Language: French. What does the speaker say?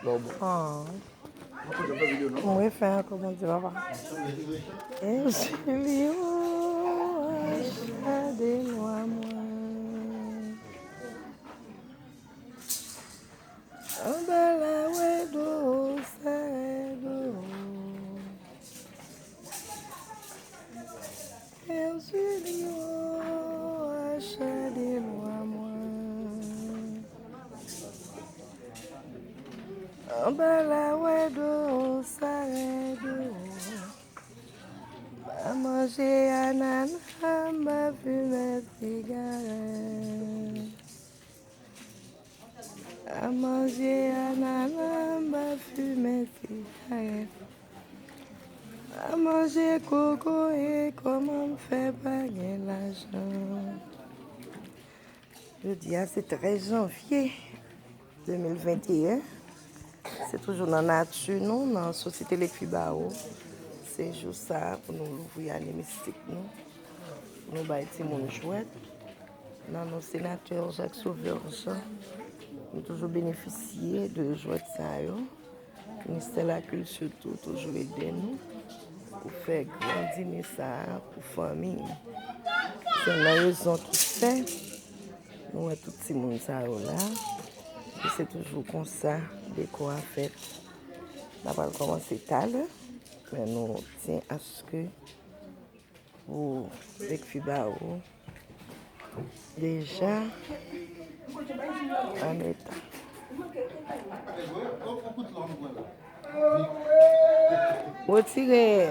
Bon, bon. Oh. On faire comment dire, papa. Et Julio, achetez-moi moi. Ambala wedo sedo. Et Julio, achetez-moi moi. Ambala wedo sedo. À manger ananas, à fumer cigarette. À manger ananas, à fumer cigarette. À manger coco et comment faire gagner l'argent. Jeudi, c'est 13 janvier 2021. C'est toujours dans la nature, nous, dans la société Les Fibao. C'est juste ça pour nous ouvrir les mystiques, nous. Nous avons des chouettes. Dans nos sénateurs Jacques Sauveur, nous toujours bénéficié de joie de ça. Le ministère de la Culture toujours aidé nous pour faire grandir ça pour la famille. C'est la raison qui fait nous avons tout le monde là. Et c'est toujours comme ça, des quoi à faire. On va commencer tard, mais nous tenons à ce que vous avec Fibao déjà en état. Retirez.